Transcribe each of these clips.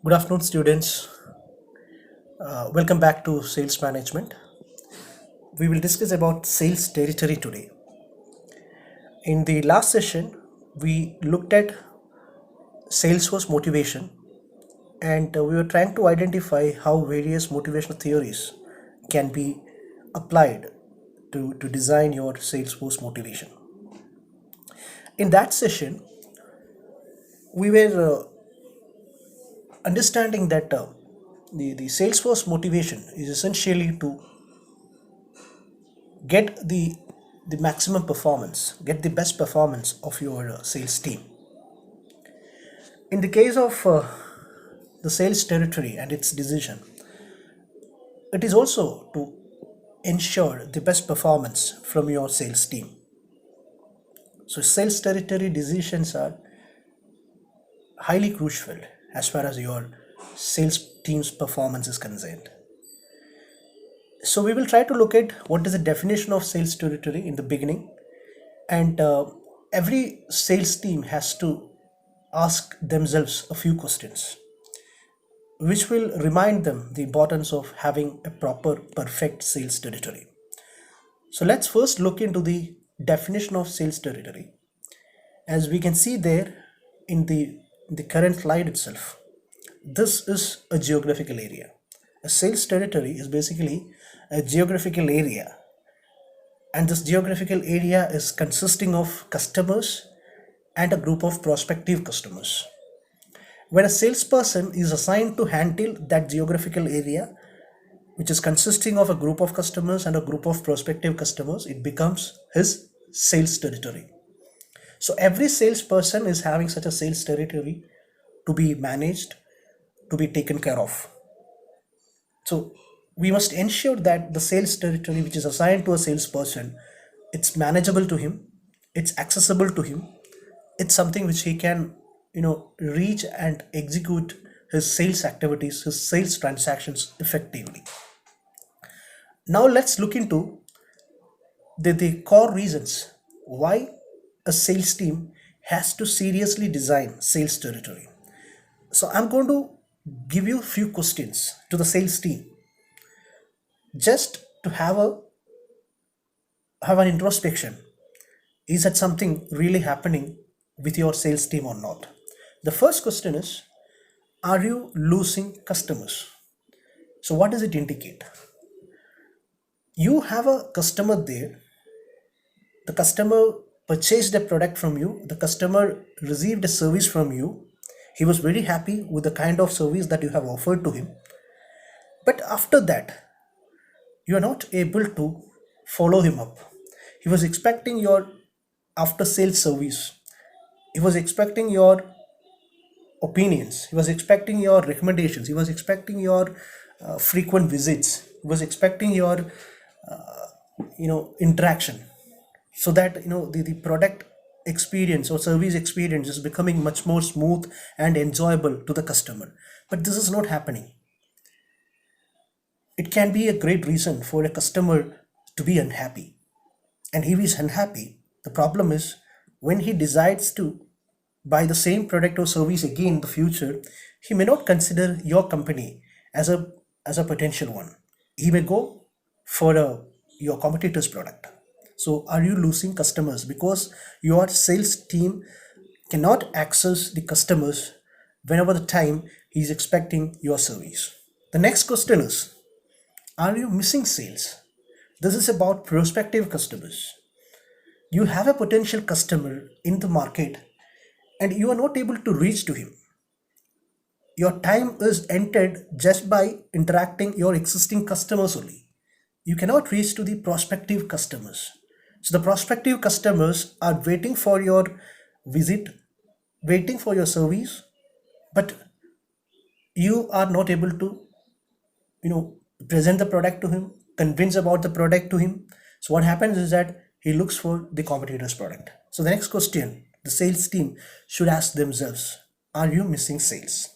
Good afternoon, students. Welcome back to Sales Management. We will discuss about sales territory today. In the last session, we looked at sales force motivation and we were trying to identify how various motivational theories can be applied to design your sales force motivation. In that session, we were understanding that the sales force motivation is essentially to get the maximum performance, get the best performance of your sales team. In the case of the sales territory and its decision, it is also to ensure the best performance from your sales team. So sales territory decisions are highly crucial as far as your sales team's performance is concerned. So we will try to look at what is the definition of sales territory in the beginning, and every sales team has to ask themselves a few questions which will remind them the importance of having a proper perfect sales territory. So let's first look into the definition of sales territory. As we can see there in the current slide itself, this is a geographical area. A sales territory is basically a geographical area, and this geographical area is consisting of customers and a group of prospective customers. When a salesperson is assigned to handle that geographical area, which is consisting of a group of customers and a group of prospective customers, it becomes his sales territory. So every salesperson is having such a sales territory to be managed, to be taken care of. So we must ensure that the sales territory which is assigned to a salesperson, it's manageable to him, it's accessible to him, it's something which he can reach and execute his sales activities, his sales transactions effectively. Now let's look into the core reasons why a sales team has to seriously design sales territory. So I'm going to give you a few questions to the sales team just to have an introspection. Is that something really happening with your sales team or not? The first question is, are you losing customers? So what does it indicate? You have a customer there, the customer purchased a product from you, the customer received a service from you, he was very happy with the kind of service that you have offered to him, but after that you are not able to follow him up. He was expecting your after sales service, he was expecting your opinions, he was expecting your recommendations, he was expecting your frequent visits, he was expecting your interaction, so that the product experience or service experience is becoming much more smooth and enjoyable to the customer. But this is not happening. It can be a great reason for a customer to be unhappy, and if he is unhappy, the problem is when he decides to buy the same product or service again in the future, he may not consider your company as a potential one. He may go for your competitor's product. So are you losing customers because your sales team cannot access the customers whenever the time he is expecting your service? The next question is, are you missing sales? This is about prospective customers. You have a potential customer in the market and you are not able to reach to him. Your time is entered just by interacting your existing customers only. You cannot reach to the prospective customers. So the prospective customers are waiting for your visit, waiting for your service, but you are not able to present the product to him, convince about the product to him. So what happens is that he looks for the competitor's product. So the next question the sales team should ask themselves, are you missing sales?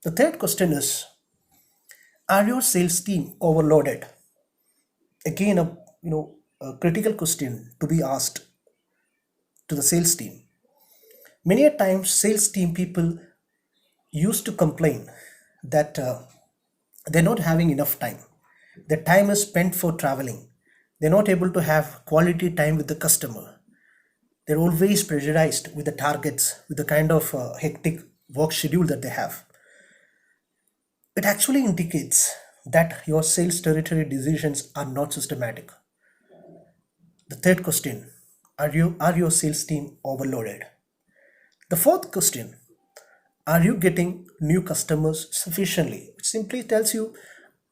The third question is, are your sales team overloaded? Again, a critical question to be asked to the sales team. Many a times sales team people used to complain that they're not having enough time. Their time is spent for traveling. They're not able to have quality time with the customer. They're always pressurized with the targets, with the kind of hectic work schedule that they have. It actually indicates that your sales territory decisions are not systematic. The third question, are your sales team overloaded? The fourth question, are you getting new customers sufficiently? It simply tells you,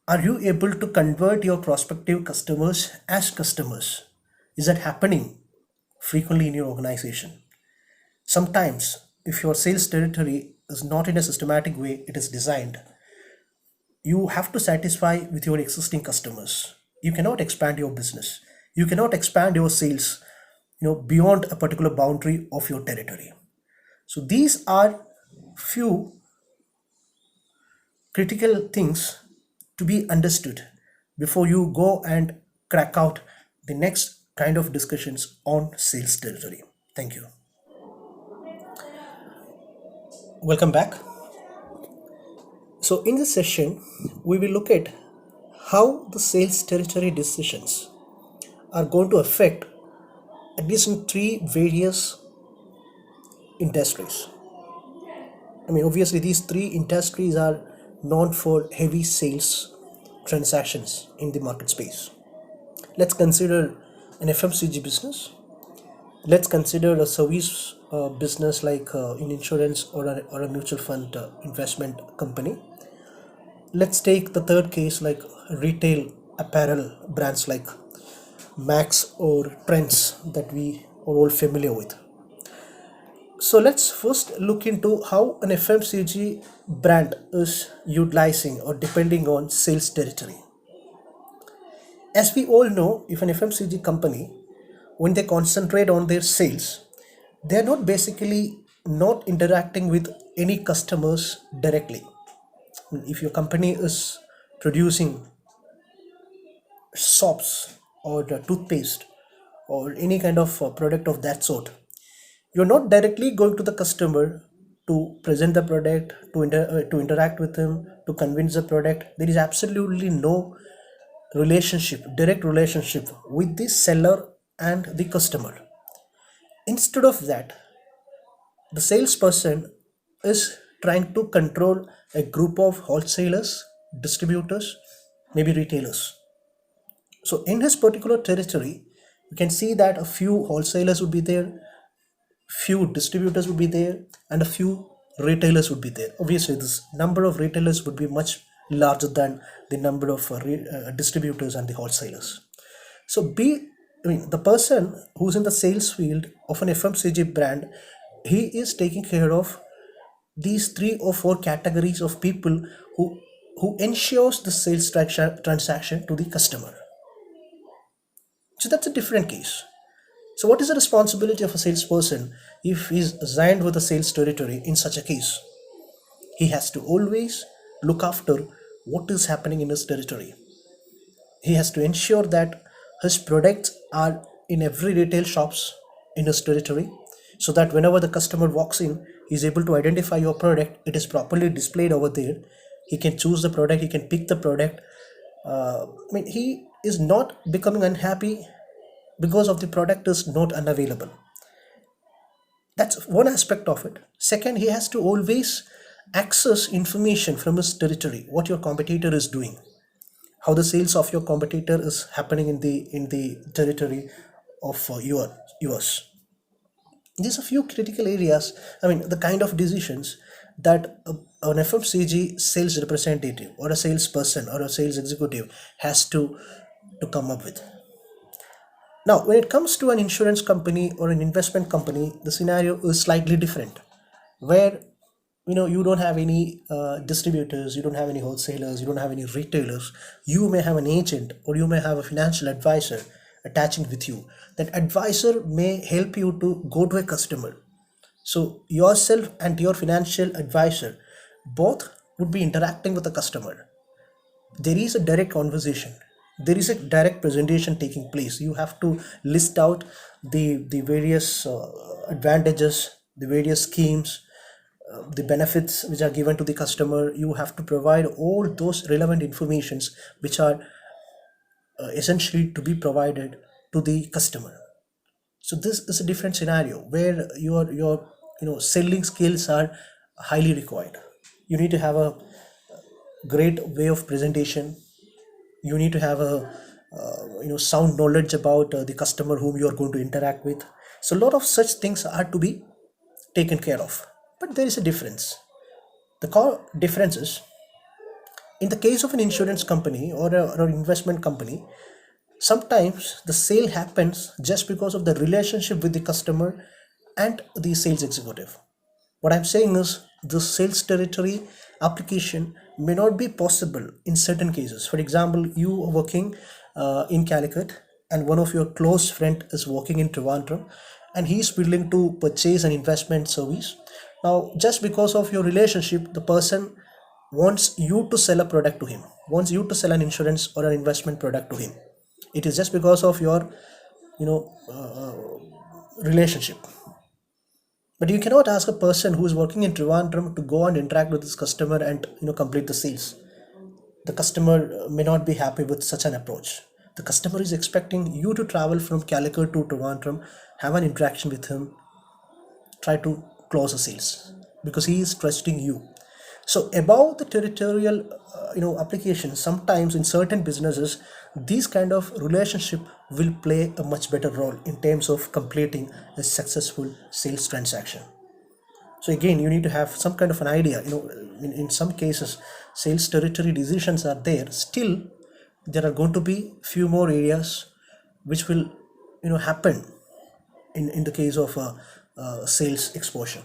are you able to convert your prospective customers as customers? Is that happening frequently in your organization? Sometimes, if your sales territory is not in a systematic way, it is designed, you have to satisfy with your existing customers. You cannot expand your business. You cannot expand your sales, beyond a particular boundary of your territory. So these are few critical things to be understood before you go and crack out the next kind of discussions on sales territory. Thank you. Welcome back. So in this session, we will look at how the sales territory decisions are going to affect at least in three various industries. I mean, obviously, these three industries are known for heavy sales transactions in the market space. Let's consider an FMCG business. Let's consider a service business like in insurance or a mutual fund investment company. Let's take the third case like retail apparel brands like Max or Trends that we are all familiar with. So let's first look into how an FMCG brand is utilizing or depending on sales territory. As we all know, if an FMCG company, when they concentrate on their sales, they are not basically not interacting with any customers directly. If your company is producing soaps or the toothpaste or any kind of product of that sort, you're not directly going to the customer to present the product, to interact with him, to convince the product. There is absolutely no relationship, direct relationship with the seller and the customer. Instead of that, the salesperson is trying to control a group of wholesalers, distributors, maybe retailers. So in his particular territory, you can see that a few wholesalers would be there, few distributors would be there, and a few retailers would be there. Obviously, this number of retailers would be much larger than the number of distributors and the wholesalers. So the person who's in the sales field of an FMCG brand, he is taking care of these three or four categories of people who ensures the sales transaction to the customer. So that's a different case. So what is the responsibility of a salesperson if he's assigned with a sales territory in such a case? He has to always look after what is happening in his territory. He has to ensure that his products are in every retail shops in his territory, so that whenever the customer walks in, he's able to identify your product. It is properly displayed over there. He can choose the product. He can pick the product. He is not becoming unhappy because of the product is not unavailable. That's one aspect of it. Second, he has to always access information from his territory, what your competitor is doing, how the sales of your competitor is happening in the territory of yours. These are few critical areas. I mean, the kind of decisions that an FMCG sales representative or a salesperson or a sales executive has to come up with. Now, when it comes to an insurance company or an investment company, the scenario is slightly different, where you don't have any distributors, you don't have any wholesalers, you don't have any retailers. You may have an agent or you may have a financial advisor attaching with you. That advisor may help you to go to a customer. So yourself and your financial advisor both would be interacting with the customer. There is a direct conversation, there is a direct presentation taking place. You have to list out the various advantages, the various schemes, the benefits which are given to the customer. You have to provide all those relevant informations which are essentially to be provided to the customer. So this is a different scenario where your selling skills are highly required. You need to have a great way of presentation. You need to have a sound knowledge about the customer whom you are going to interact with. So a lot of such things are to be taken care of. But there is a difference. The core difference is, in the case of an insurance company or an investment company, sometimes the sale happens just because of the relationship with the customer and the sales executive. What I'm saying is the sales territory application may not be possible in certain cases. For example, you are working in Calicut and one of your close friend is working in Trivandrum and he is willing to purchase an investment service. Now, just because of your relationship, the person wants you to sell a product to him, wants you to sell an insurance or an investment product to him. It is just because of your you know relationship. But you cannot ask a person who is working in Trivandrum to go and interact with this customer and complete the sales. The customer may not be happy with such an approach. The customer is expecting you to travel from Calicut to Trivandrum, have an interaction with him, try to close the sales because he is trusting you. So about the territorial application, sometimes in certain businesses these kind of relationship will play a much better role in terms of completing a successful sales transaction. So again, you need to have some kind of an idea. In some cases sales territory decisions are there, still there are going to be few more areas which will happen in the case of sales exposure.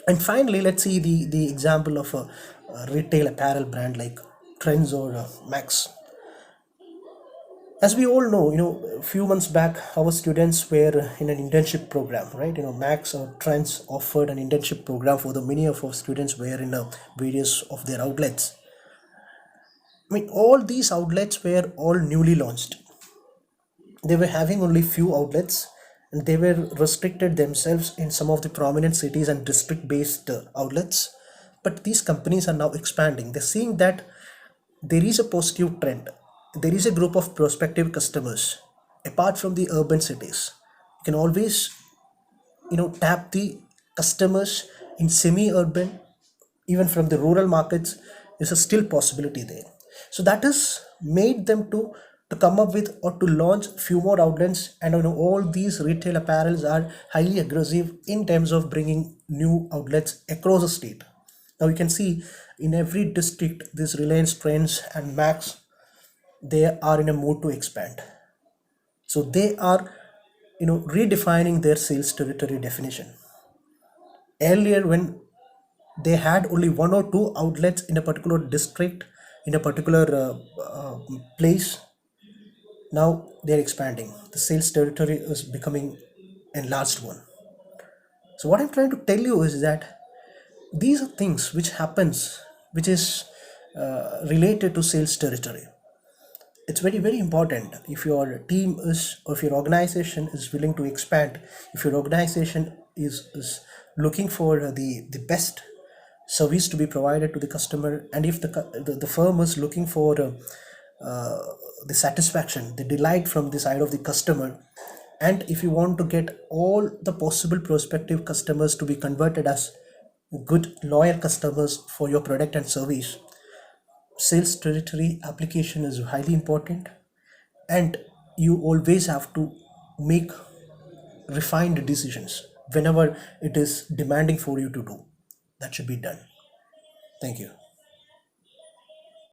And finally, let's see the example of a retail apparel brand like Trends or Max. As we all know, a few months back, our students were in an internship program, right? Max or Trends offered an internship program for the many of our students were in various of their outlets. I mean, all these outlets were all newly launched. They were having only few outlets and they were restricted themselves in some of the prominent cities and district based outlets. But these companies are now expanding. They're seeing that there is a positive trend. There is a group of prospective customers apart from the urban cities. You can always tap the customers in semi-urban, even from the rural markets. Is a still possibility there. So that has made them to come up with or to launch few more outlets. And all these retail apparels are highly aggressive in terms of bringing new outlets across the state. Now you can see in every district this Reliance, Trends and Max, they are in a mood to expand. So they are redefining their sales territory definition. Earlier, when they had only one or two outlets in a particular district, in a particular place, now they're expanding. The sales territory is becoming a enlarged one. So what I'm trying to tell you is that these are things which happens, which is related to sales territory. It's very very important. If your team is, or if your organization is willing to expand, if your organization is looking for the best service to be provided to the customer, and if the firm is looking for the satisfaction, the delight from the side of the customer, and if you want to get all the possible prospective customers to be converted as good loyal customers for your product and service, sales territory application is highly important. And you always have to make refined decisions whenever it is demanding for you to do. That should be done. Thank you.